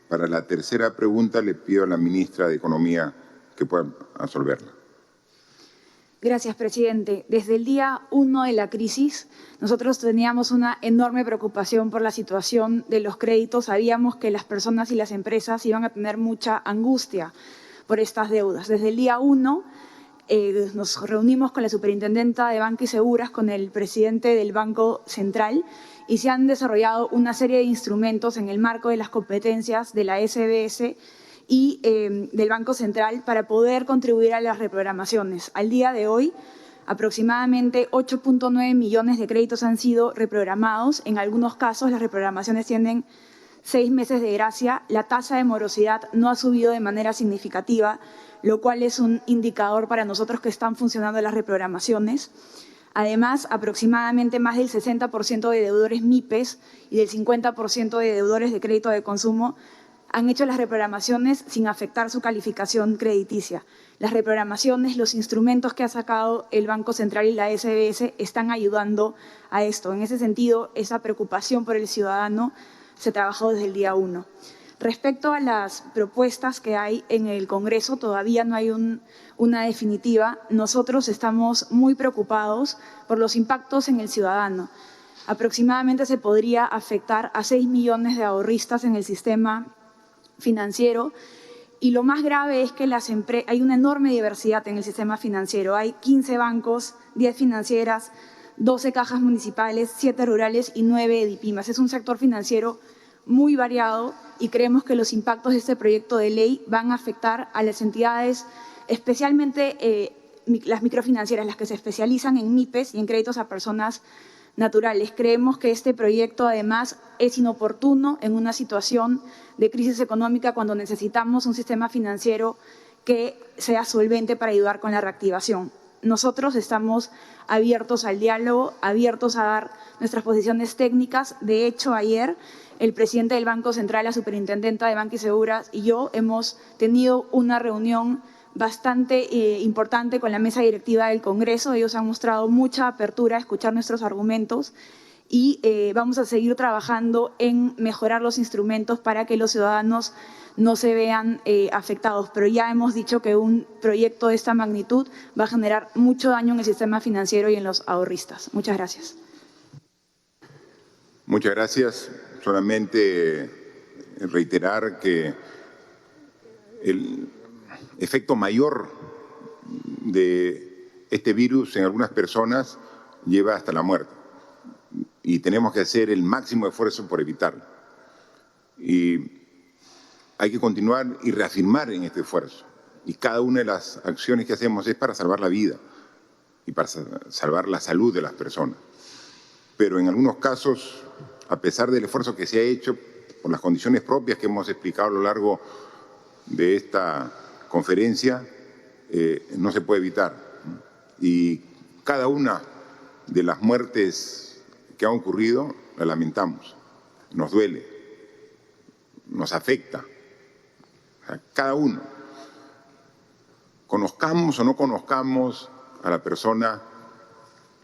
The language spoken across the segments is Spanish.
Para la tercera pregunta le pido a la ministra de Economía que pueda absolverla. Gracias, presidente. Desde el día 1 de la crisis, nosotros teníamos una enorme preocupación por la situación de los créditos. Sabíamos que las personas y las empresas iban a tener mucha angustia por estas deudas. Desde el día 1 nos reunimos con la superintendenta de Banca y Seguras, con el presidente del Banco Central, y se han desarrollado una serie de instrumentos en el marco de las competencias de la SBS y del Banco Central para poder contribuir a las reprogramaciones. Al día de hoy, aproximadamente 8.9 millones de créditos han sido reprogramados. En algunos casos, las reprogramaciones tienen 6 meses de gracia. La tasa de morosidad no ha subido de manera significativa, lo cual es un indicador para nosotros que están funcionando las reprogramaciones. Además, aproximadamente más del 60% de deudores MIPES y del 50% de deudores de crédito de consumo han hecho las reprogramaciones sin afectar su calificación crediticia. Las reprogramaciones, los instrumentos que ha sacado el Banco Central y la SBS están ayudando a esto. En ese sentido, esa preocupación por el ciudadano se trabajó desde el día 1. Respecto a las propuestas que hay en el Congreso, todavía no hay una definitiva. Nosotros estamos muy preocupados por los impactos en el ciudadano. Aproximadamente se podría afectar a 6 millones de ahorristas en el sistema financiero, y lo más grave es que hay una enorme diversidad en el sistema financiero. Hay 15 bancos, 10 financieras, 12 cajas municipales, 7 rurales y 9 EDIPYMES. Es un sector financiero muy variado y creemos que los impactos de este proyecto de ley van a afectar a las entidades, especialmente las microfinancieras, las que se especializan en MIPES y en créditos a personas naturales. Creemos que este proyecto, además, es inoportuno en una situación de crisis económica cuando necesitamos un sistema financiero que sea solvente para ayudar con la reactivación. Nosotros estamos abiertos al diálogo, abiertos a dar nuestras posiciones técnicas. De hecho, ayer el presidente del Banco Central, la superintendenta de Banca y Seguras y yo hemos tenido una reunión bastante importante con la mesa directiva del Congreso. Ellos han mostrado mucha apertura a escuchar nuestros argumentos y vamos a seguir trabajando en mejorar los instrumentos para que los ciudadanos no se vean afectados. Pero ya hemos dicho que un proyecto de esta magnitud va a generar mucho daño en el sistema financiero y en los ahorristas. Muchas gracias. Muchas gracias. Solamente reiterar que el efecto mayor de este virus en algunas personas lleva hasta la muerte y tenemos que hacer el máximo esfuerzo por evitarlo. Y hay que continuar y reafirmar en este esfuerzo. Y cada una de las acciones que hacemos es para salvar la vida y para salvar la salud de las personas. Pero en algunos casos, a pesar del esfuerzo que se ha hecho por las condiciones propias que hemos explicado a lo largo de esta conferencia, no se puede evitar. Y cada una de las muertes que han ocurrido la lamentamos, nos duele, nos afecta. O sea, cada uno, conozcamos o no conozcamos a la persona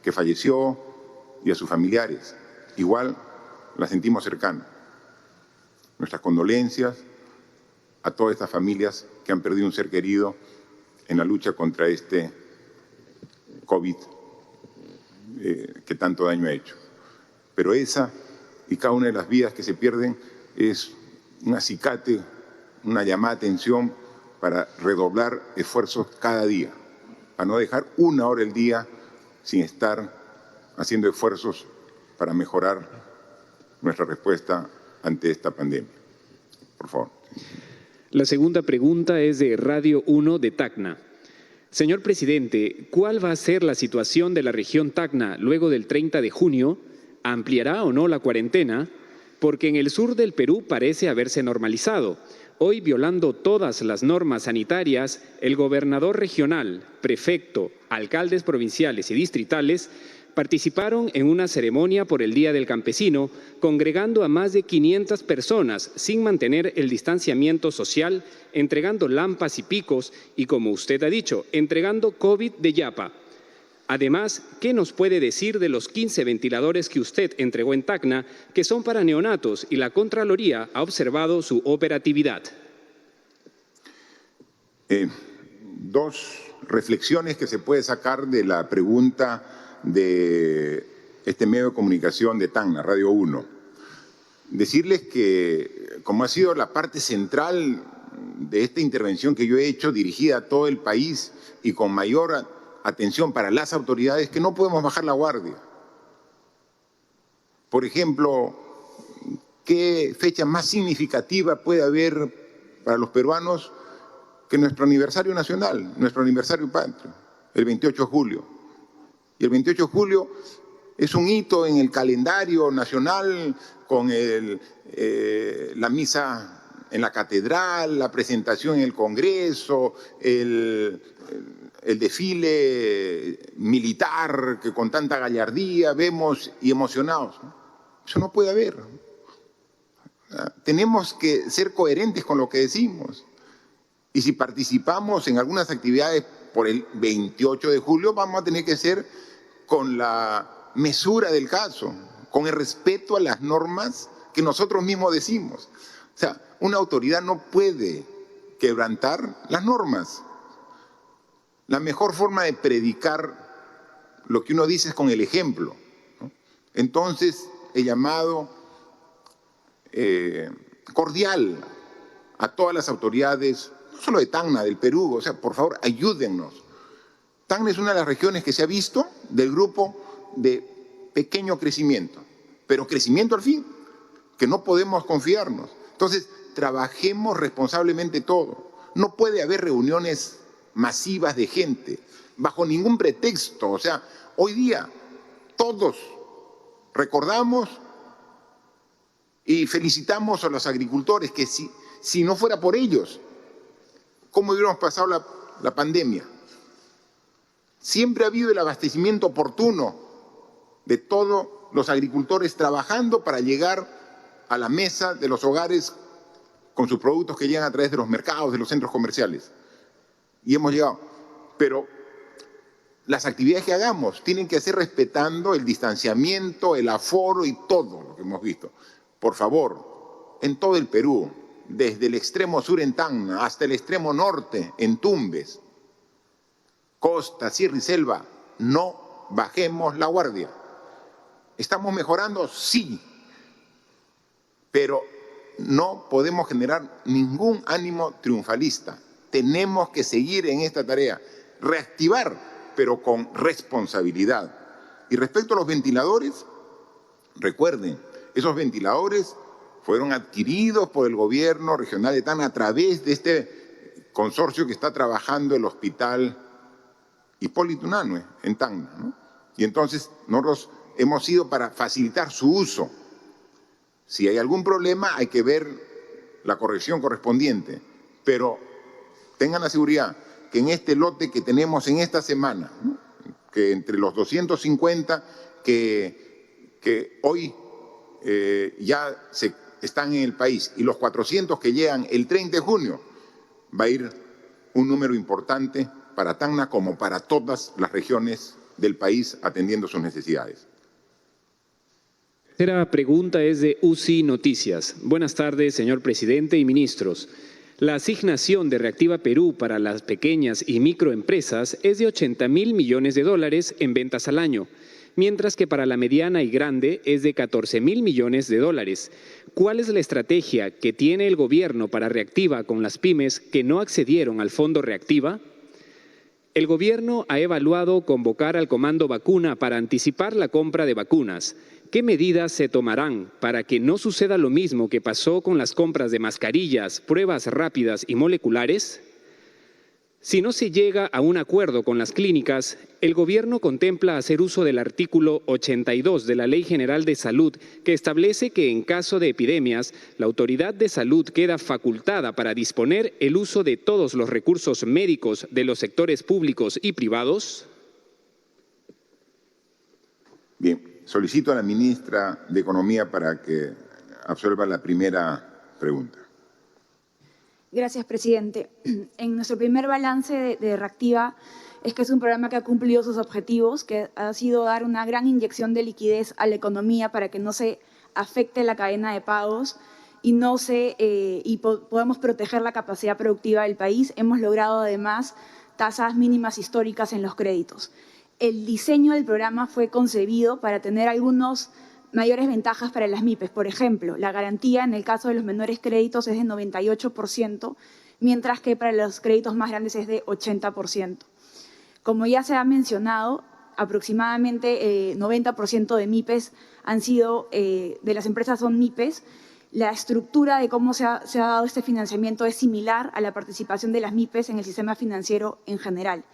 que falleció y a sus familiares, igual la sentimos cercana. Nuestras condolencias a todas estas familias que han perdido un ser querido en la lucha contra este COVID que tanto daño ha hecho. Pero esa y cada una de las vidas que se pierden es un acicate, una llamada de atención para redoblar esfuerzos cada día, a no dejar una hora al día sin estar haciendo esfuerzos para mejorar nuestra respuesta ante esta pandemia. Por favor. La segunda pregunta es de Radio 1 de Tacna. Señor presidente, ¿cuál va a ser la situación de la región Tacna luego del 30 de junio? ¿Ampliará o no la cuarentena? Porque en el sur del Perú parece haberse normalizado. Hoy, violando todas las normas sanitarias, el gobernador regional, prefecto, alcaldes provinciales y distritales participaron en una ceremonia por el Día del Campesino, congregando a más de 500 personas sin mantener el distanciamiento social, entregando lampas y picos y, como usted ha dicho, entregando COVID de yapa. Además, ¿qué nos puede decir de los 15 ventiladores que usted entregó en Tacna, que son para neonatos y la Contraloría ha observado su operatividad? Dos reflexiones que se puede sacar de la pregunta de este medio de comunicación de Tacna, Radio 1. Decirles que, como ha sido la parte central de esta intervención que yo he hecho, dirigida a todo el país y con mayor atención para las autoridades, que no podemos bajar la guardia. Por ejemplo, ¿qué fecha más significativa puede haber para los peruanos que nuestro aniversario nacional, nuestro aniversario patrio, el 28 de julio? Y el 28 de julio es un hito en el calendario nacional con la misa en la catedral, la presentación en el Congreso, el desfile militar que con tanta gallardía vemos y emocionados. Eso no puede haber. Tenemos que ser coherentes con lo que decimos. Y si participamos en algunas actividades por el 28 de julio, vamos a tener que ser con la mesura del caso, con el respeto a las normas que nosotros mismos decimos. O sea, una autoridad no puede quebrantar las normas. La mejor forma de predicar lo que uno dice es con el ejemplo, ¿no? Entonces, he llamado cordial a todas las autoridades, no solo de Tacna, del Perú, o sea, por favor, ayúdennos. Tacna es una de las regiones que se ha visto del grupo de pequeño crecimiento, pero crecimiento al fin, que no podemos confiarnos. Entonces, trabajemos responsablemente todo. No puede haber reuniones masivas de gente, bajo ningún pretexto. O sea, hoy día todos recordamos y felicitamos a los agricultores, que si no fuera por ellos, ¿cómo hubiéramos pasado la pandemia? Siempre ha habido el abastecimiento oportuno de todos los agricultores trabajando para llegar a la mesa de los hogares con sus productos que llegan a través de los mercados, de los centros comerciales. Y hemos llegado. Pero las actividades que hagamos tienen que ser respetando el distanciamiento, el aforo y todo lo que hemos visto. Por favor, en todo el Perú, desde el extremo sur en Tacna hasta el extremo norte en Tumbes, costa, sierra y selva, no bajemos la guardia. ¿Estamos mejorando? Sí. Pero no podemos generar ningún ánimo triunfalista. Tenemos que seguir en esta tarea, reactivar, pero con responsabilidad. Y respecto a los ventiladores, recuerden, esos ventiladores fueron adquiridos por el gobierno regional de Tacna a través de este consorcio que está trabajando el hospital Hipólito Unanue en Tacna, ¿no? Y entonces nosotros hemos ido para facilitar su uso. Si hay algún problema, hay que ver la corrección correspondiente, pero tengan la seguridad que en este lote que tenemos en esta semana, ¿no?, que entre los 250 que hoy ya están en el país y los 400 que llegan el 30 de junio, va a ir un número importante para Tacna como para todas las regiones del país atendiendo sus necesidades. La tercera pregunta es de UCI Noticias. Buenas tardes, señor presidente y ministros. La asignación de Reactiva Perú para las pequeñas y microempresas es de 80.000 millones de dólares en ventas al año, mientras que para la mediana y grande es de 14.000 millones de dólares. ¿Cuál es la estrategia que tiene el gobierno para Reactiva con las pymes que no accedieron al Fondo Reactiva? El gobierno ha evaluado convocar al Comando Vacuna para anticipar la compra de vacunas. ¿Qué medidas se tomarán para que no suceda lo mismo que pasó con las compras de mascarillas, pruebas rápidas y moleculares? Si no se llega a un acuerdo con las clínicas, el gobierno contempla hacer uso del artículo 82 de la Ley General de Salud, que establece que en caso de epidemias, la autoridad de salud queda facultada para disponer el uso de todos los recursos médicos de los sectores públicos y privados. Bien. Solicito a la ministra de Economía para que absuelva la primera pregunta. Gracias, presidente. En nuestro primer balance de Reactiva es que es un programa que ha cumplido sus objetivos, que ha sido dar una gran inyección de liquidez a la economía para que no se afecte la cadena de pagos y podamos proteger la capacidad productiva del país. Hemos logrado además tasas mínimas históricas en los créditos. El diseño del programa fue concebido para tener algunos mayores ventajas para las MIPES. Por ejemplo, la garantía en el caso de los menores créditos es de 98%, mientras que para los créditos más grandes es de 80%. Como ya se ha mencionado, aproximadamente 90% de MIPES de las empresas son MIPES. La estructura de cómo se ha dado este financiamiento es similar a la participación de las MIPES en el sistema financiero en general.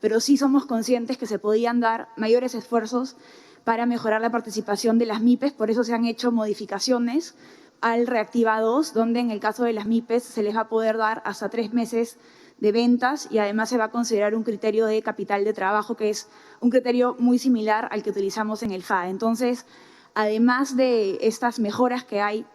Pero sí somos conscientes que se podían dar mayores esfuerzos para mejorar la participación de las MIPES, por eso se han hecho modificaciones al Reactiva 2, donde en el caso de las MIPES se les va a poder dar hasta 3 meses de ventas y además se va a considerar un criterio de capital de trabajo, que es un criterio muy similar al que utilizamos en el FAE. Entonces, además de estas mejoras que hay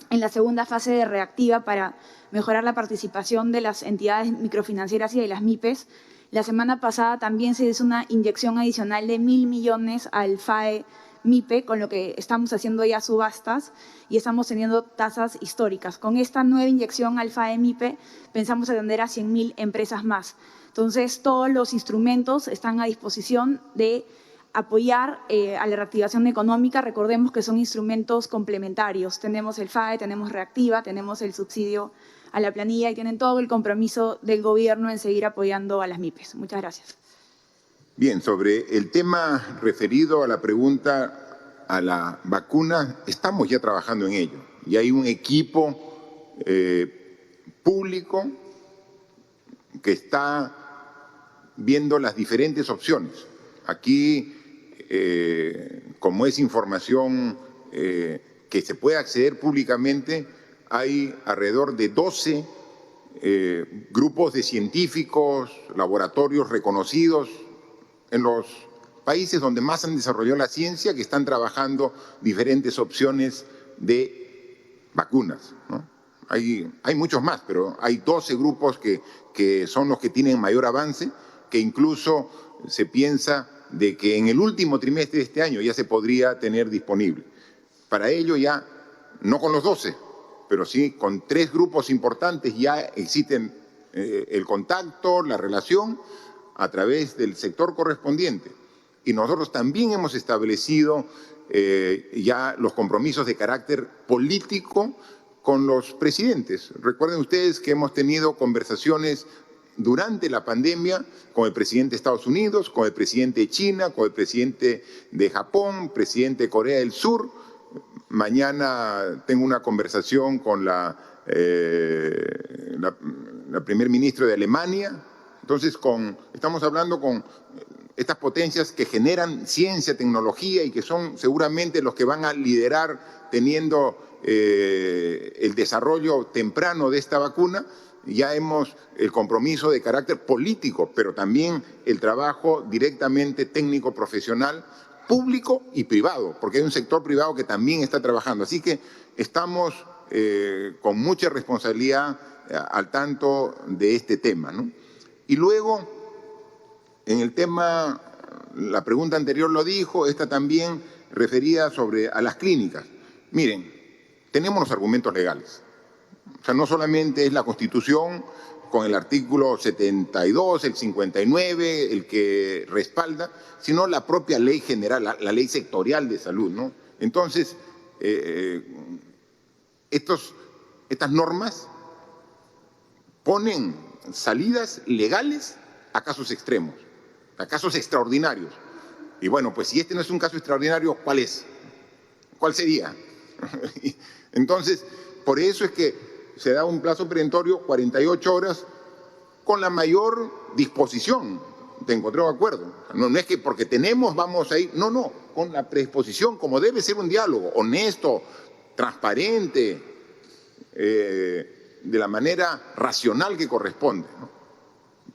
en la segunda fase de Reactiva para mejorar la participación de las entidades microfinancieras y de las MIPES, la semana pasada también se hizo una inyección adicional de 1.000 millones al FAE MIPE, con lo que estamos haciendo ya subastas y estamos teniendo tasas históricas. Con esta nueva inyección al FAE MIPE pensamos atender a 100.000 empresas más. Entonces, todos los instrumentos están a disposición de apoyar a la reactivación económica. Recordemos que son instrumentos complementarios. Tenemos el FAE, tenemos Reactiva, tenemos el subsidio a la planilla y tienen todo el compromiso del gobierno en seguir apoyando a las MIPES. Muchas gracias. Bien, sobre el tema referido a la pregunta a la vacuna, estamos ya trabajando en ello. Y hay un equipo público que está viendo las diferentes opciones. Aquí, como es información que se puede acceder públicamente, hay alrededor de 12 grupos de científicos, laboratorios reconocidos en los países donde más han desarrollado la ciencia, que están trabajando diferentes opciones de vacunas, ¿no? Hay muchos más, pero hay 12 grupos que son los que tienen mayor avance, que incluso se piensa de que en el último trimestre de este año ya se podría tener disponible. Para ello ya, no con los 12, pero sí con 3 grupos importantes ya existen el contacto, la relación a través del sector correspondiente. Y nosotros también hemos establecido ya los compromisos de carácter político con los presidentes. Recuerden ustedes que hemos tenido conversaciones durante la pandemia con el presidente de Estados Unidos, con el presidente de China, con el presidente de Japón, presidente de Corea del Sur. Mañana tengo una conversación con la primer ministra de Alemania. Entonces, estamos hablando con estas potencias que generan ciencia, tecnología y que son seguramente los que van a liderar teniendo el desarrollo temprano de esta vacuna. Ya hemos el compromiso de carácter político, pero también el trabajo directamente técnico, profesional, público y privado, porque hay un sector privado que también está trabajando. Así que estamos con mucha responsabilidad al tanto de este tema, ¿no? Y luego, en el tema, la pregunta anterior lo dijo, esta también referida a las clínicas. Miren, tenemos los argumentos legales. O sea, no solamente es la Constitución con el artículo 72, el 59, el que respalda, sino la propia ley general, la ley sectorial de salud, ¿no? Entonces, estas normas ponen salidas legales a casos extremos, a casos extraordinarios. Y bueno, pues si este no es un caso extraordinario, ¿cuál es? ¿Cuál sería? Entonces, por eso es que se da un plazo perentorio, 48 horas, con la mayor disposición de encontrar un acuerdo. No es que porque tenemos vamos a ir, no, con la predisposición, como debe ser un diálogo, honesto, transparente, de la manera racional que corresponde, ¿no?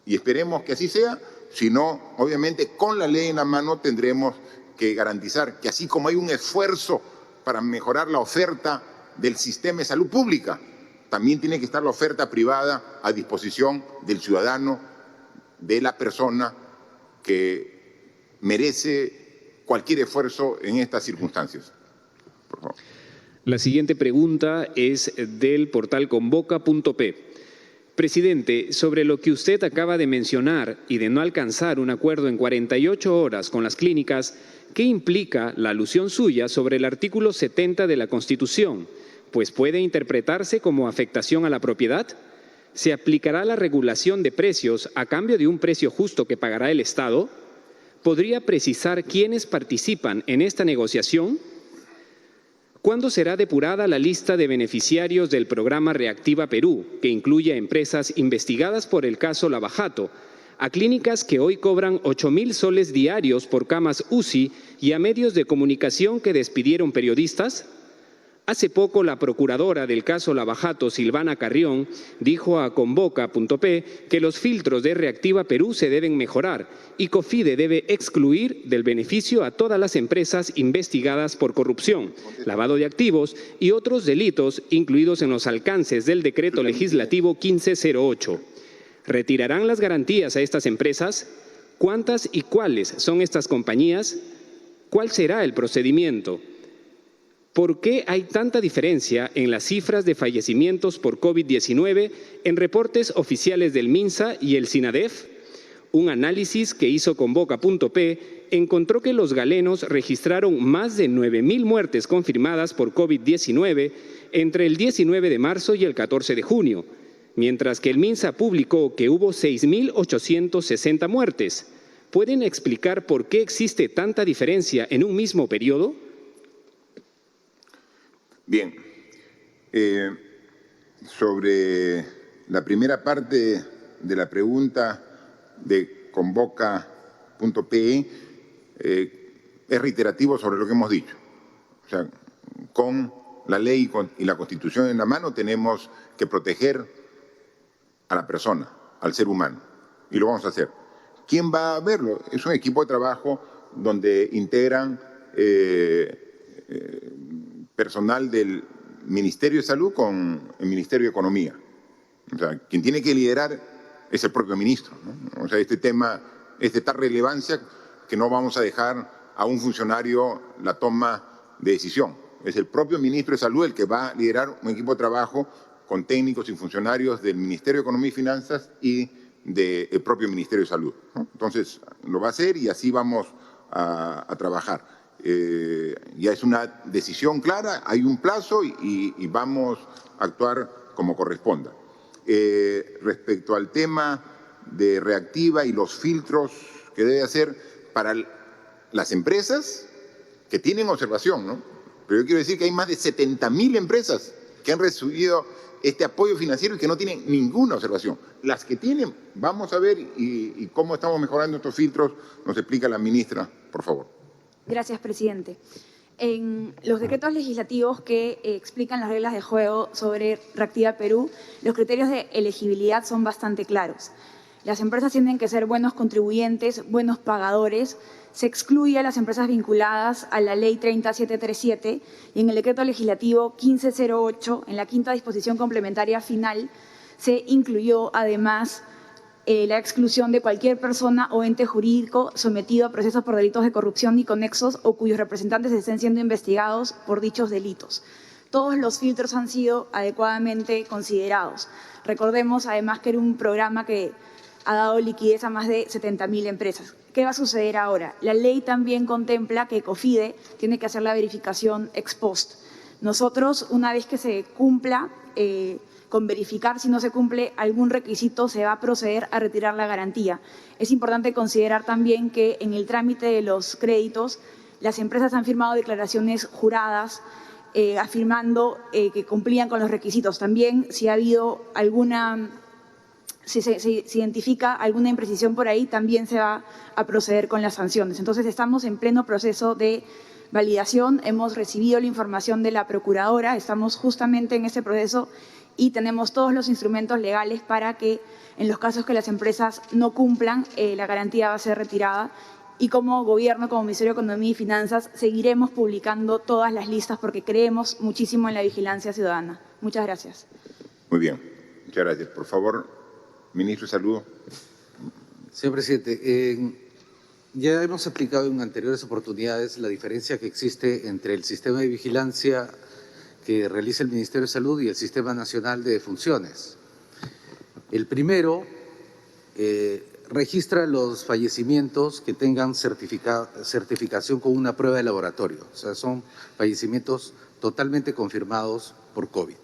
Y esperemos que así sea, si no, obviamente, con la ley en la mano tendremos que garantizar que así como hay un esfuerzo para mejorar la oferta del sistema de salud pública, también tiene que estar la oferta privada a disposición del ciudadano, de la persona que merece cualquier esfuerzo en estas circunstancias. Por favor. La siguiente pregunta es del portal convoca.p. Presidente, sobre lo que usted acaba de mencionar y de no alcanzar un acuerdo en 48 horas con las clínicas, ¿qué implica la alusión suya sobre el artículo 70 de la Constitución? Pues puede interpretarse como afectación a la propiedad. ¿Se aplicará la regulación de precios a cambio de un precio justo que pagará el Estado? ¿Podría precisar quiénes participan en esta negociación? ¿Cuándo será depurada la lista de beneficiarios del programa Reactiva Perú, que incluye a empresas investigadas por el caso Lavajato, a clínicas que hoy cobran 8.000 soles diarios por camas UCI y a medios de comunicación que despidieron periodistas? Hace poco, la procuradora del caso Lavajato, Silvana Carrión, dijo a Convoca.p que los filtros de Reactiva Perú se deben mejorar y COFIDE debe excluir del beneficio a todas las empresas investigadas por corrupción, lavado de activos y otros delitos incluidos en los alcances del Decreto Legislativo 1508. ¿Retirarán las garantías a estas empresas? ¿Cuántas y cuáles son estas compañías? ¿Cuál será el procedimiento? ¿Por qué hay tanta diferencia en las cifras de fallecimientos por COVID-19 en reportes oficiales del MINSA y el SINADEF? Un análisis que hizo Convoca.p encontró que los galenos registraron más de 9.000 muertes confirmadas por COVID-19 entre el 19 de marzo y el 14 de junio, mientras que el MINSA publicó que hubo 6.860 muertes. ¿Pueden explicar por qué existe tanta diferencia en un mismo periodo? Bien, sobre la primera parte de la pregunta de Convoca.pe, es reiterativo sobre lo que hemos dicho. O sea, con la ley y la Constitución en la mano tenemos que proteger a la persona, al ser humano, y lo vamos a hacer. ¿Quién va a verlo? Es un equipo de trabajo donde integran personal del Ministerio de Salud con el Ministerio de Economía. O sea, quien tiene que liderar es el propio ministro, ¿no? O sea, este tema es de tal relevancia que no vamos a dejar a un funcionario la toma de decisión. Es el propio ministro de Salud el que va a liderar un equipo de trabajo con técnicos y funcionarios del Ministerio de Economía y Finanzas y del propio Ministerio de Salud, ¿no? Entonces, lo va a hacer y así vamos a trabajar. Ya es una decisión clara, hay un plazo y vamos a actuar como corresponda. Respecto al tema de Reactiva y los filtros que debe hacer para las empresas que tienen observación, ¿no? Pero yo quiero decir que hay más de 70.000 empresas que han recibido este apoyo financiero y que no tienen ninguna observación. Las que tienen, vamos a ver y cómo estamos mejorando estos filtros, nos explica la ministra, por favor. Gracias, presidente. En los decretos legislativos que explican las reglas de juego sobre Reactiva Perú, los criterios de elegibilidad son bastante claros. Las empresas tienen que ser buenos contribuyentes, buenos pagadores. Se excluye a las empresas vinculadas a la Ley 30737 y en el decreto legislativo 1508, en la quinta disposición complementaria final, se incluyó además la exclusión de cualquier persona o ente jurídico sometido a procesos por delitos de corrupción y conexos o cuyos representantes estén siendo investigados por dichos delitos. Todos los filtros han sido adecuadamente considerados. Recordemos además que era un programa que ha dado liquidez a más de 70.000 empresas. ¿Qué va a suceder ahora? La ley también contempla que COFIDE tiene que hacer la verificación ex post. Nosotros, una vez que se cumpla, con verificar si no se cumple algún requisito, se va a proceder a retirar la garantía. Es importante considerar también que en el trámite de los créditos, las empresas han firmado declaraciones juradas afirmando que cumplían con los requisitos. También, si ha habido si se identifica alguna imprecisión por ahí, también se va a proceder con las sanciones. Entonces, estamos en pleno proceso de validación. Hemos recibido la información de la procuradora, estamos justamente en ese proceso y tenemos todos los instrumentos legales para que en los casos que las empresas no cumplan, la garantía va a ser retirada. Y como gobierno, como Ministerio de Economía y Finanzas, seguiremos publicando todas las listas porque creemos muchísimo en la vigilancia ciudadana. Muchas gracias. Muy bien, muchas gracias. Por favor, ministro de Salud. Señor presidente, ya hemos explicado en anteriores oportunidades la diferencia que existe entre el sistema de vigilancia que realiza el Ministerio de Salud y el Sistema Nacional de Defunciones. El primero registra los fallecimientos que tengan certificación con una prueba de laboratorio, o sea, son fallecimientos totalmente confirmados por COVID.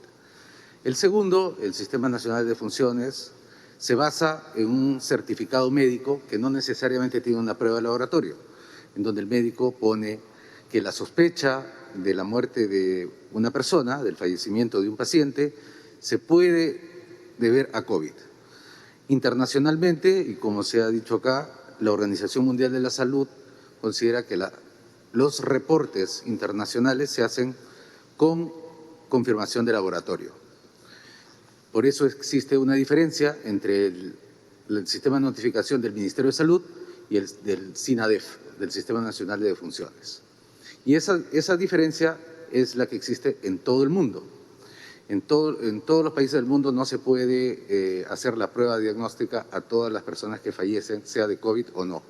El segundo, el Sistema Nacional de Defunciones, se basa en un certificado médico que no necesariamente tiene una prueba de laboratorio, en donde el médico pone que la sospecha de la muerte de una persona, del fallecimiento de un paciente, se puede deber a COVID. Internacionalmente, y como se ha dicho acá, la Organización Mundial de la Salud considera que los reportes internacionales se hacen con confirmación de laboratorio. Por eso existe una diferencia entre el sistema de notificación del Ministerio de Salud y el del SINADEF, del Sistema Nacional de Defunciones. Y esa diferencia es la que existe en todo el mundo. En todos los países del mundo no se puede hacer la prueba diagnóstica a todas las personas que fallecen, sea de COVID o no.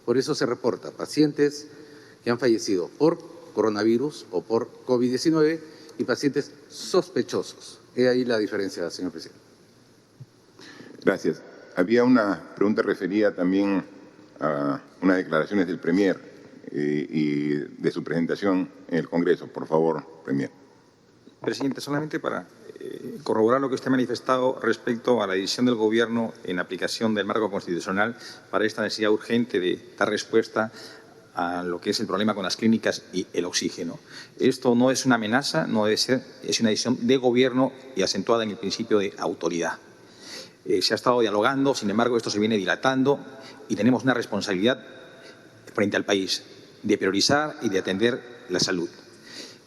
Por eso se reporta pacientes que han fallecido por coronavirus o por COVID-19 y pacientes sospechosos. He ahí la diferencia, señor presidente. Gracias. Había una pregunta referida también a unas declaraciones del Premier y de su presentación en el Congreso. Por favor, Premier. Presidente, solamente para corroborar lo que usted ha manifestado respecto a la decisión del Gobierno en aplicación del marco constitucional para esta necesidad urgente de dar respuesta a lo que es el problema con las clínicas y el oxígeno. Esto no es una amenaza, no debe ser, es una decisión de Gobierno y acentuada en el principio de autoridad. Se ha estado dialogando, sin embargo, esto se viene dilatando y tenemos una responsabilidad frente al país de priorizar y de atender la salud.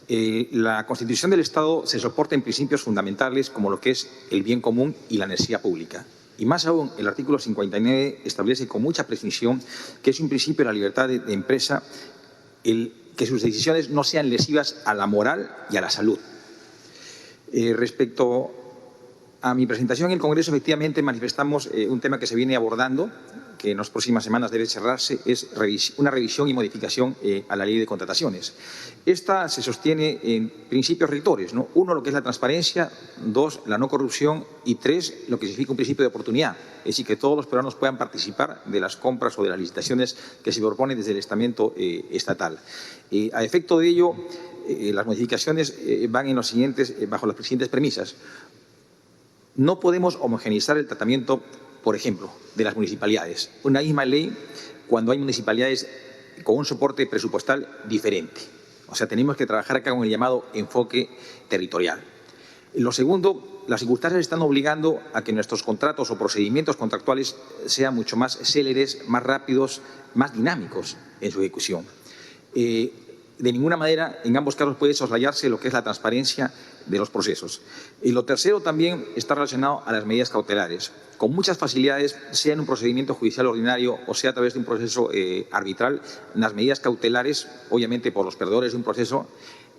La Constitución del Estado se soporta en principios fundamentales como lo que es el bien común y la necesidad pública. Y más aún, el artículo 59 establece con mucha precisión que es un principio de la libertad de empresa que sus decisiones no sean lesivas a la moral y a la salud. Respecto a mi presentación en el Congreso, efectivamente manifestamos un tema que se viene abordando, que en las próximas semanas debe cerrarse, es una revisión y modificación a la ley de contrataciones. Esta se sostiene en principios rectores, ¿no? 1, lo que es la transparencia; 2, la no corrupción; y 3, lo que significa un principio de oportunidad, es decir, que todos los peruanos puedan participar de las compras o de las licitaciones que se proponen desde el estamento estatal. A efecto de ello, las modificaciones van en los siguientes, bajo las siguientes premisas. No podemos homogeneizar el tratamiento, por ejemplo, de las municipalidades. Una misma ley cuando hay municipalidades con un soporte presupuestal diferente. O sea, tenemos que trabajar acá con el llamado enfoque territorial. Lo segundo, las circunstancias están obligando a que nuestros contratos o procedimientos contractuales sean mucho más céleres, más rápidos, más dinámicos en su ejecución. De ninguna manera, en ambos casos, puede soslayarse lo que es la transparencia de los procesos. Y lo tercero también está relacionado a las medidas cautelares. Con muchas facilidades, sea en un procedimiento judicial ordinario o sea a través de un proceso arbitral, las medidas cautelares, obviamente por los perdedores de un proceso,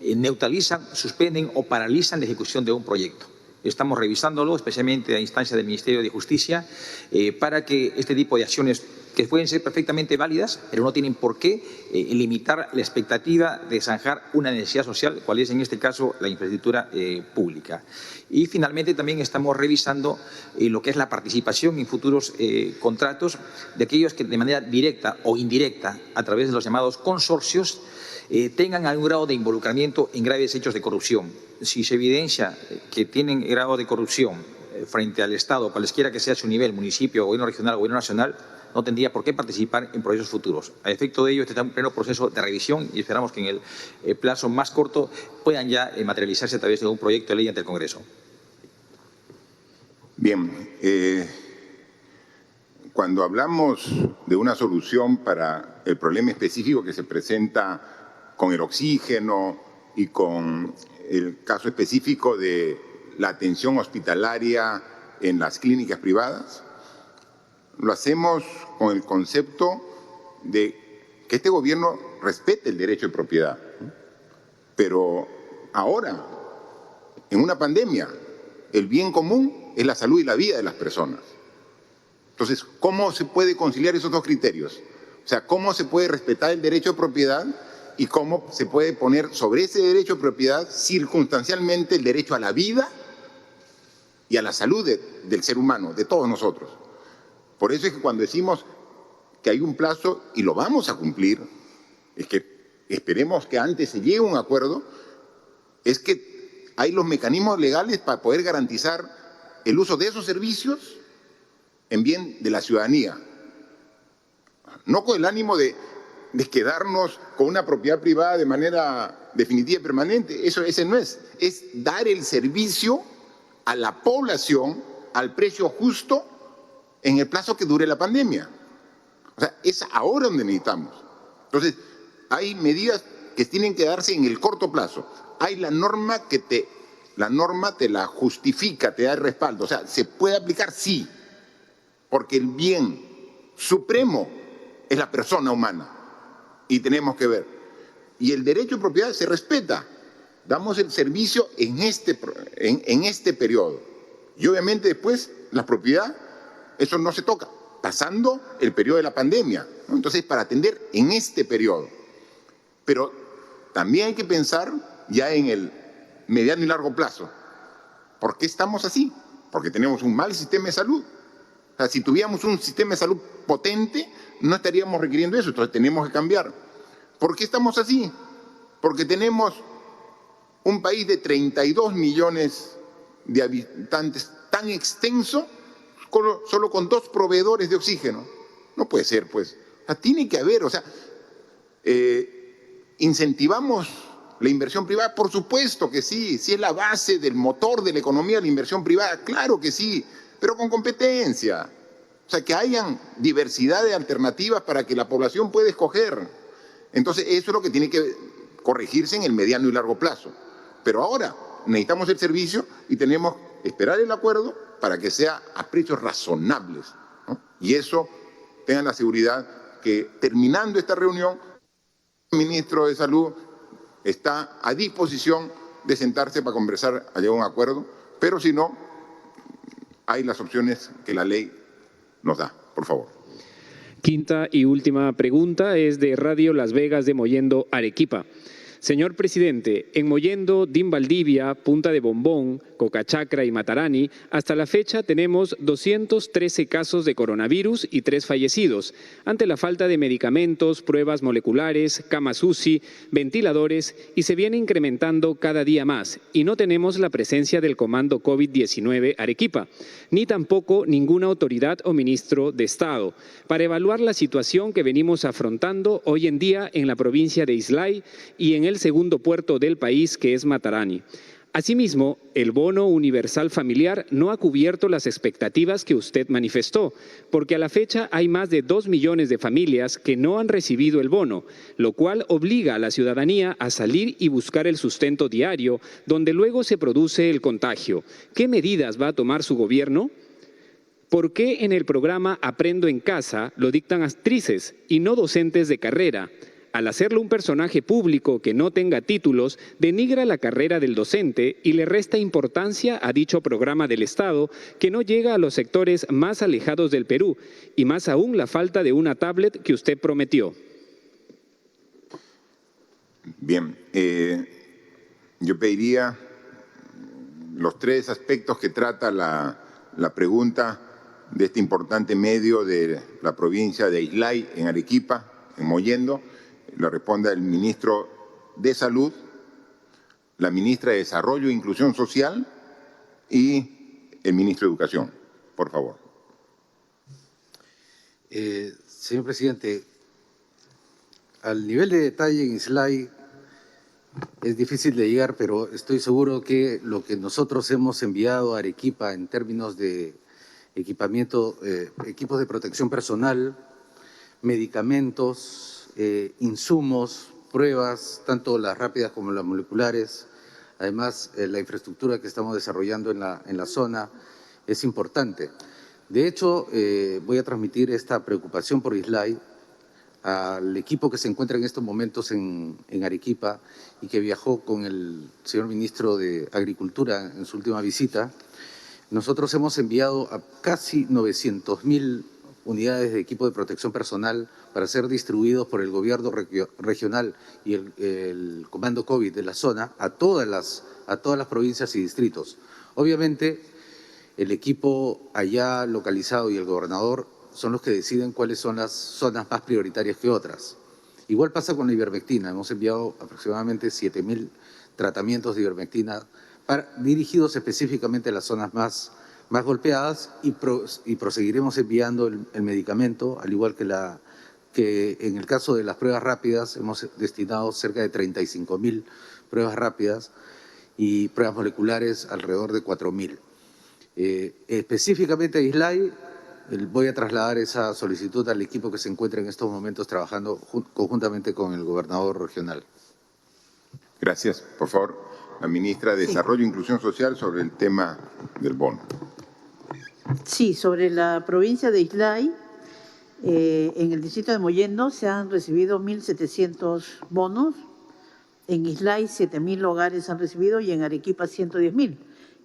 neutralizan, suspenden o paralizan la ejecución de un proyecto. Estamos revisándolo, especialmente a instancia del Ministerio de Justicia, para que este tipo de acciones, que pueden ser perfectamente válidas, pero no tienen por qué limitar la expectativa de zanjar una necesidad social, cual es en este caso la infraestructura pública. Y finalmente también estamos revisando lo que es la participación en futuros contratos de aquellos que de manera directa o indirecta, a través de los llamados consorcios, tengan algún grado de involucramiento en graves hechos de corrupción. Si se evidencia que tienen grado de corrupción frente al Estado, cualesquiera que sea su nivel, municipio, gobierno regional, gobierno nacional, no tendría por qué participar en procesos futuros. A efecto de ello, este está en pleno proceso de revisión y esperamos que en el plazo más corto puedan ya materializarse a través de un proyecto de ley ante el Congreso. Bien, cuando hablamos de una solución para el problema específico que se presenta con el oxígeno y con el caso específico de la atención hospitalaria en las clínicas privadas, lo hacemos con el concepto de que este gobierno respete el derecho de propiedad. Pero ahora, en una pandemia, el bien común es la salud y la vida de las personas. Entonces, ¿cómo se puede conciliar esos dos criterios? O sea, ¿cómo se puede respetar el derecho de propiedad y cómo se puede poner sobre ese derecho de propiedad circunstancialmente el derecho a la vida y a la salud del ser humano, de todos nosotros? Por eso es que cuando decimos que hay un plazo y lo vamos a cumplir, es que esperemos que antes se llegue a un acuerdo, es que hay los mecanismos legales para poder garantizar el uso de esos servicios en bien de la ciudadanía. No con el ánimo de quedarnos con una propiedad privada de manera definitiva y permanente. Ese no es. Es dar el servicio a la población al precio justo en el plazo que dure la pandemia. O sea, es ahora donde necesitamos. Entonces, hay medidas que tienen que darse en el corto plazo. Hay la norma que te la justifica, te da el respaldo. O sea, ¿se puede aplicar? Sí. Porque el bien supremo es la persona humana. Y tenemos que ver. Y el derecho de propiedad se respeta. Damos el servicio en este periodo. Y obviamente después la propiedad, eso no se toca, pasando el periodo de la pandemia, ¿no? Entonces, para atender en este periodo. Pero también hay que pensar ya en el mediano y largo plazo. ¿Por qué estamos así? Porque tenemos un mal sistema de salud. O sea, si tuviéramos un sistema de salud potente, no estaríamos requiriendo eso, entonces tenemos que cambiar. ¿Por qué estamos así? Porque tenemos un país de 32 millones de habitantes tan extenso, solo con 2 proveedores de oxígeno. No puede ser, pues. O sea, tiene que haber, o sea, ¿incentivamos la inversión privada? Por supuesto que sí, si es la base del motor de la economía, la inversión privada, claro que sí, pero con competencia. O sea, que hayan diversidad de alternativas para que la población pueda escoger. Entonces, eso es lo que tiene que corregirse en el mediano y largo plazo. Pero ahora necesitamos el servicio y tenemos que esperar el acuerdo para que sea a precios razonables, ¿no? Y eso, tengan la seguridad que terminando esta reunión, el ministro de Salud está a disposición de sentarse para conversar, a llegar a un acuerdo, pero si no, hay las opciones que la ley nos da. Por favor. Quinta y última pregunta es de Radio Las Vegas de Mollendo, Arequipa. Señor presidente, en Mollendo, Valdivia, Punta de Bombón, Cocachacra y Matarani, hasta la fecha tenemos 213 casos de coronavirus y 3 fallecidos, ante la falta de medicamentos, pruebas moleculares, camas UCI, ventiladores, y se viene incrementando cada día más. Y no tenemos la presencia del Comando COVID-19 Arequipa, ni tampoco ninguna autoridad o ministro de Estado, para evaluar la situación que venimos afrontando hoy en día en la provincia de Islay y en el segundo puerto del país, que es Matarani. Asimismo, el bono universal familiar no ha cubierto las expectativas que usted manifestó, porque a la fecha hay más de 2 millones de familias que no han recibido el bono, lo cual obliga a la ciudadanía a salir y buscar el sustento diario, donde luego se produce el contagio. ¿Qué medidas va a tomar su gobierno? ¿Por qué en el programa Aprendo en Casa lo dictan actrices y no docentes de carrera? Al hacerlo un personaje público que no tenga títulos, denigra la carrera del docente y le resta importancia a dicho programa del Estado que no llega a los sectores más alejados del Perú, y más aún la falta de una tablet que usted prometió. Bien, yo pediría los 3 aspectos que trata la pregunta de este importante medio de la provincia de Islay, en Arequipa, en Mollendo. La responda el ministro de Salud, la ministra de Desarrollo e Inclusión Social y el ministro de Educación. Por favor. Señor presidente, al nivel de detalle en Islay es difícil de llegar, pero estoy seguro que lo que nosotros hemos enviado a Arequipa en términos de equipamiento, equipos de protección personal, medicamentos, insumos, pruebas, tanto las rápidas como las moleculares, además la infraestructura que estamos desarrollando en la zona es importante. De hecho, voy a transmitir esta preocupación por Islay al equipo que se encuentra en estos momentos en Arequipa y que viajó con el señor ministro de Agricultura en su última visita. Nosotros hemos enviado a casi 900.000 unidades de equipo de protección personal para ser distribuidos por el gobierno regional y el comando COVID de la zona a todas las provincias y distritos. Obviamente, el equipo allá localizado y el gobernador son los que deciden cuáles son las zonas más prioritarias que otras. Igual pasa con la ivermectina. Hemos enviado aproximadamente 7.000 tratamientos de ivermectina dirigidos específicamente a las zonas más golpeadas y proseguiremos enviando el medicamento, al igual que en el caso de las pruebas rápidas, hemos destinado cerca de 35.000 pruebas rápidas y pruebas moleculares alrededor de 4.000. Específicamente a Islay, voy a trasladar esa solicitud al equipo que se encuentra en estos momentos trabajando conjuntamente con el gobernador regional. Gracias. Por favor, la ministra de Desarrollo e Inclusión Social sobre el tema del bono. Sí, sobre la provincia de Islay, en el distrito de Mollendo se han recibido 1.700 bonos, en Islay 7.000 hogares han recibido y en Arequipa 110.000.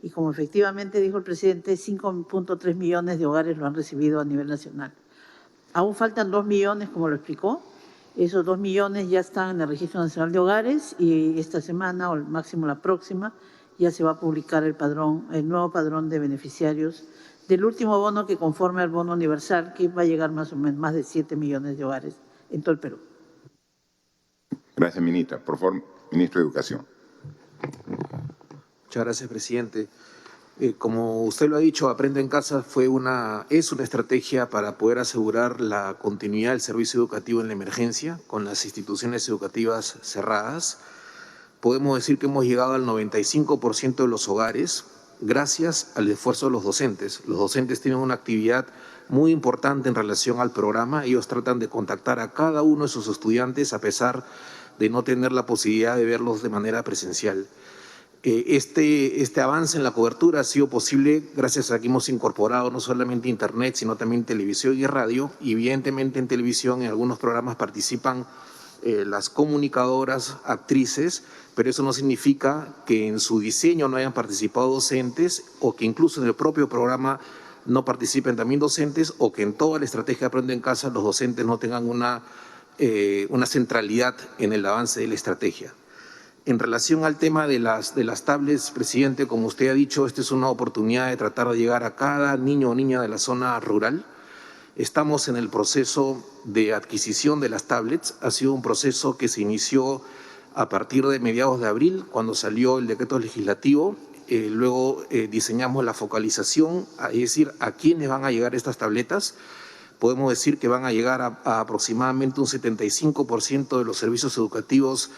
Y como efectivamente dijo el presidente, 5.3 millones de hogares lo han recibido a nivel nacional. Aún faltan 2 millones, como lo explicó. Esos 2 millones ya están en el Registro Nacional de Hogares y esta semana, o al máximo la próxima, ya se va a publicar el nuevo padrón de beneficiarios del último bono que conforma el bono universal, que va a llegar más o menos más de 7 millones de hogares en todo el Perú. Gracias, ministra. Por favor, ministro de Educación. Muchas gracias, presidente. Como usted lo ha dicho, Aprende en Casa es una estrategia para poder asegurar la continuidad del servicio educativo en la emergencia, con las instituciones educativas cerradas. Podemos decir que hemos llegado al 95% de los hogares gracias al esfuerzo de los docentes. Los docentes tienen una actividad muy importante en relación al programa. Ellos tratan de contactar a cada uno de sus estudiantes a pesar de no tener la posibilidad de verlos de manera presencial. Este avance en la cobertura ha sido posible gracias a que hemos incorporado no solamente Internet, sino también televisión y radio. Y evidentemente en televisión en algunos programas participan las comunicadoras, actrices, pero eso no significa que en su diseño no hayan participado docentes o que incluso en el propio programa no participen también docentes o que en toda la estrategia Aprende en Casa los docentes no tengan una centralidad en el avance de la estrategia. En relación al tema de las tablets, presidente, como usted ha dicho, esta es una oportunidad de tratar de llegar a cada niño o niña de la zona rural. Estamos en el proceso de adquisición de las tablets. Ha sido un proceso que se inició a partir de mediados de abril, cuando salió el decreto legislativo. Luego diseñamos la focalización, es decir, a quiénes van a llegar estas tabletas. Podemos decir que van a llegar a aproximadamente un 75% de los servicios educativos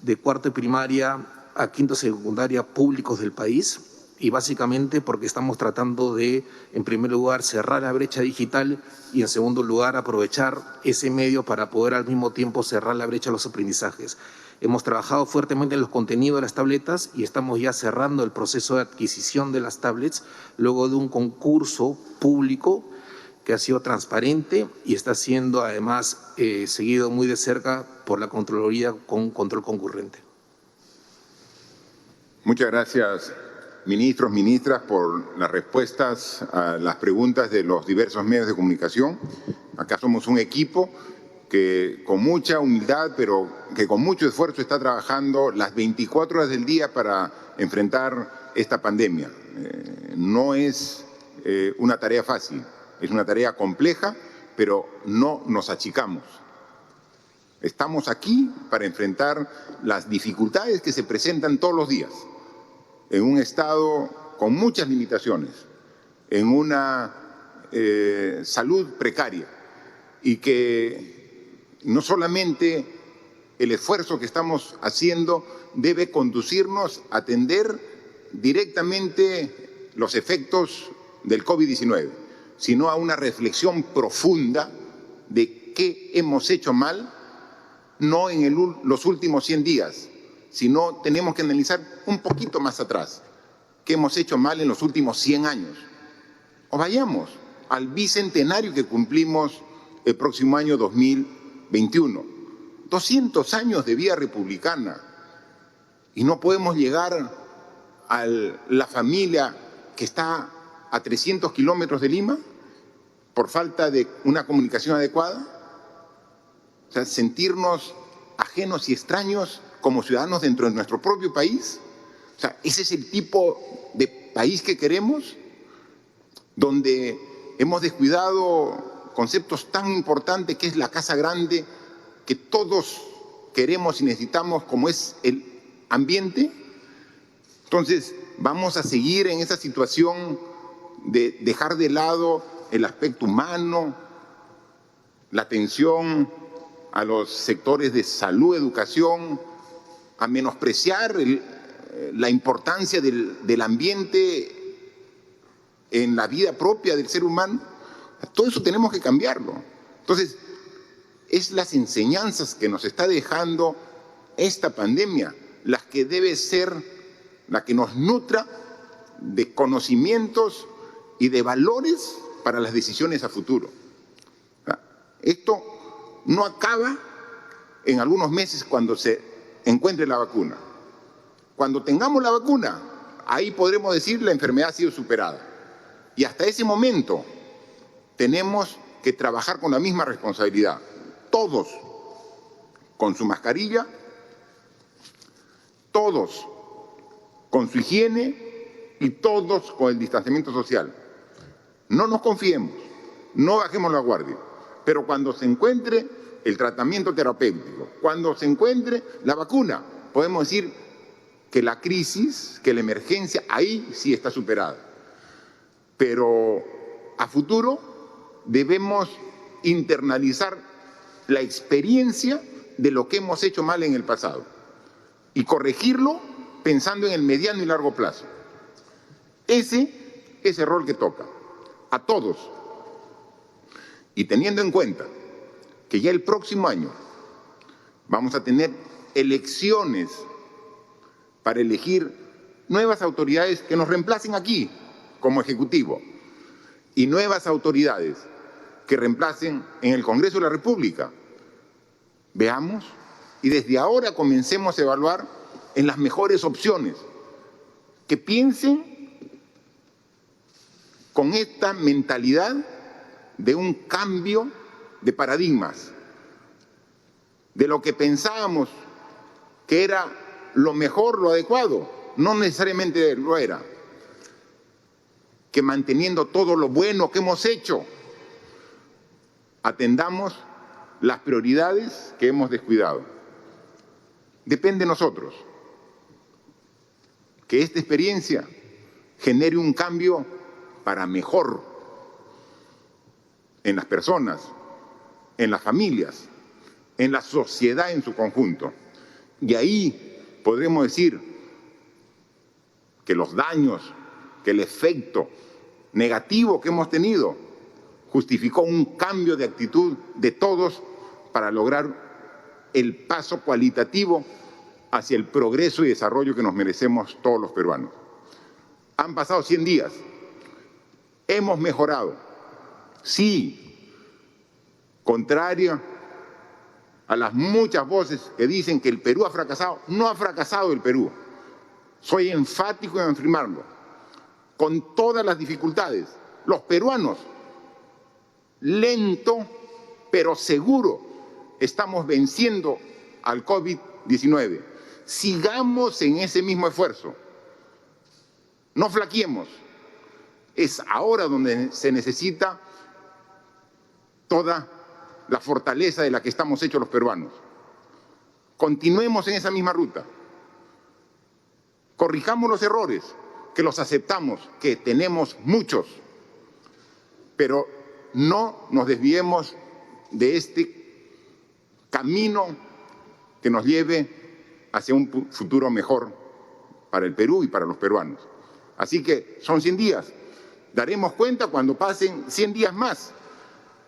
de cuarto de primaria a quinto de secundaria públicos del país, y básicamente porque estamos tratando de, en primer lugar, cerrar la brecha digital y, en segundo lugar, aprovechar ese medio para poder al mismo tiempo cerrar la brecha de los aprendizajes. Hemos trabajado fuertemente en los contenidos de las tabletas y estamos ya cerrando el proceso de adquisición de las tablets luego de un concurso público que ha sido transparente y está siendo además seguido muy de cerca por la Contraloría con control concurrente. Muchas gracias, ministros, ministras, por las respuestas a las preguntas de los diversos medios de comunicación. Acá somos un equipo que con mucha humildad, pero que con mucho esfuerzo está trabajando las 24 horas del día para enfrentar esta pandemia. No es una tarea fácil. Es una tarea compleja, pero no nos achicamos. Estamos aquí para enfrentar las dificultades que se presentan todos los días, en un Estado con muchas limitaciones, en una salud precaria, y que no solamente el esfuerzo que estamos haciendo debe conducirnos a atender directamente los efectos del COVID-19, sino a una reflexión profunda de qué hemos hecho mal, no en los últimos 100 días, sino tenemos que analizar un poquito más atrás, qué hemos hecho mal en los últimos 100 años. O vayamos al bicentenario que cumplimos el próximo año 2022. XXI. 200 años de vida republicana y no podemos llegar a la familia que está a 300 kilómetros de Lima por falta de una comunicación adecuada. O sea, sentirnos ajenos y extraños como ciudadanos dentro de nuestro propio país. O sea, ese es el tipo de país que queremos, donde hemos descuidado conceptos tan importantes que es la casa grande, que todos queremos y necesitamos, como es el ambiente. Entonces, vamos a seguir en esa situación de dejar de lado el aspecto humano, la atención a los sectores de salud, educación, a menospreciar la importancia del ambiente en la vida propia del ser humano. Todo eso tenemos que cambiarlo. Entonces, es las enseñanzas que nos está dejando esta pandemia, las que debe ser la que nos nutra de conocimientos y de valores para las decisiones a futuro. Esto no acaba en algunos meses cuando se encuentre la vacuna. Cuando tengamos la vacuna, ahí podremos decir la enfermedad ha sido superada. Y hasta ese momento tenemos que trabajar con la misma responsabilidad. Todos con su mascarilla, todos con su higiene y todos con el distanciamiento social. No nos confiemos, no bajemos la guardia, pero cuando se encuentre el tratamiento terapéutico, cuando se encuentre la vacuna, podemos decir que la crisis, que la emergencia, ahí sí está superada. Pero a futuro debemos internalizar la experiencia de lo que hemos hecho mal en el pasado y corregirlo pensando en el mediano y largo plazo. Ese es el rol que toca a todos. Y teniendo en cuenta que ya el próximo año vamos a tener elecciones para elegir nuevas autoridades que nos reemplacen aquí como Ejecutivo y nuevas autoridades que reemplacen en el Congreso de la República. Veamos y desde ahora comencemos a evaluar en las mejores opciones, que piensen con esta mentalidad de un cambio de paradigmas, de lo que pensábamos que era lo mejor, lo adecuado, no necesariamente lo era, que manteniendo todo lo bueno que hemos hecho, atendamos las prioridades que hemos descuidado. Depende de nosotros que esta experiencia genere un cambio para mejor en las personas, en las familias, en la sociedad en su conjunto. Y ahí podremos decir que los daños, que el efecto negativo que hemos tenido justificó un cambio de actitud de todos para lograr el paso cualitativo hacia el progreso y desarrollo que nos merecemos todos los peruanos. Han pasado 100 días, hemos mejorado, sí, contrario a las muchas voces que dicen que el Perú ha fracasado. No ha fracasado el Perú, soy enfático en afirmarlo, con todas las dificultades. Los peruanos, lento pero seguro, estamos venciendo al COVID-19. Sigamos en ese mismo esfuerzo. No flaqueemos. Es ahora donde se necesita toda la fortaleza de la que estamos hechos los peruanos. Continuemos en esa misma ruta. Corrijamos los errores, que los aceptamos, que tenemos muchos, pero no nos desviemos de este camino que nos lleve hacia un futuro mejor para el Perú y para los peruanos. Así que son 100 días. Daremos cuenta cuando pasen 100 días más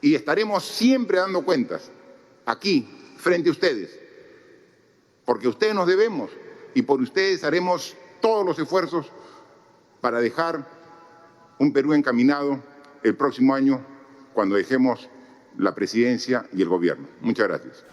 y estaremos siempre dando cuentas aquí, frente a ustedes, porque ustedes nos debemos y por ustedes haremos todos los esfuerzos para dejar un Perú encaminado el próximo año cuando dejemos la presidencia y el gobierno. Muchas gracias.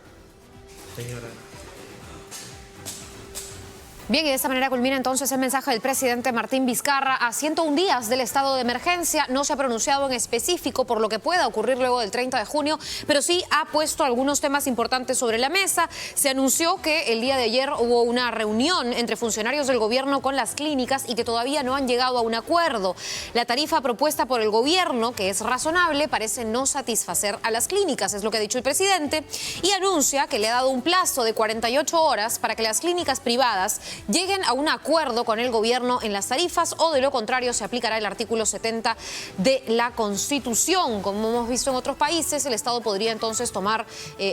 Bien, y de esta manera culmina entonces el mensaje del presidente Martín Vizcarra a 101 días del estado de emergencia. No se ha pronunciado en específico por lo que pueda ocurrir luego del 30 de junio, pero sí ha puesto algunos temas importantes sobre la mesa. Se anunció que el día de ayer hubo una reunión entre funcionarios del gobierno con las clínicas y que todavía no han llegado a un acuerdo. La tarifa propuesta por el gobierno, que es razonable, parece no satisfacer a las clínicas, es lo que ha dicho el presidente, y anuncia que le ha dado un plazo de 48 horas para que las clínicas privadas lleguen a un acuerdo con el gobierno en las tarifas, o de lo contrario se aplicará el artículo 70 de la Constitución. Como hemos visto en otros países, el Estado podría entonces tomar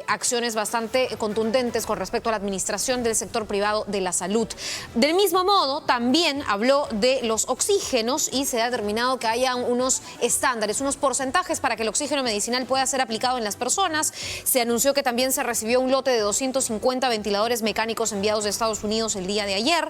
acciones bastante contundentes con respecto a la administración del sector privado de la salud. Del mismo modo, también habló de los oxígenos y se ha determinado que hayan unos estándares, unos porcentajes para que el oxígeno medicinal pueda ser aplicado en las personas. Se anunció que también se recibió un lote de 250 ventiladores mecánicos enviados de Estados Unidos el día de ayer,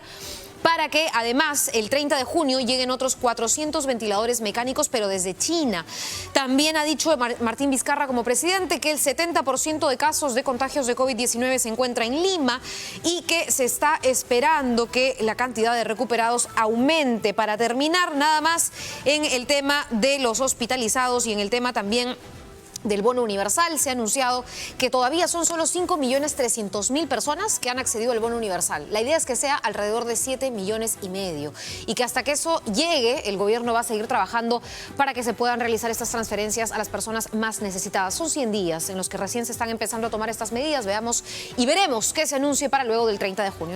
para que además el 30 de junio lleguen otros 400 ventiladores mecánicos, pero desde China. También ha dicho Martín Vizcarra como presidente que el 70% de casos de contagios de COVID-19 se encuentra en Lima y que se está esperando que la cantidad de recuperados aumente. Para terminar, nada más en el tema de los hospitalizados y en el tema también del bono universal, se ha anunciado que todavía son solo 5.300.000 personas que han accedido al bono universal. La idea es que sea alrededor de 7,5 millones y que hasta que eso llegue, el gobierno va a seguir trabajando para que se puedan realizar estas transferencias a las personas más necesitadas. Son 100 días en los que recién se están empezando a tomar estas medidas. Veamos y veremos qué se anuncie para luego del 30 de junio.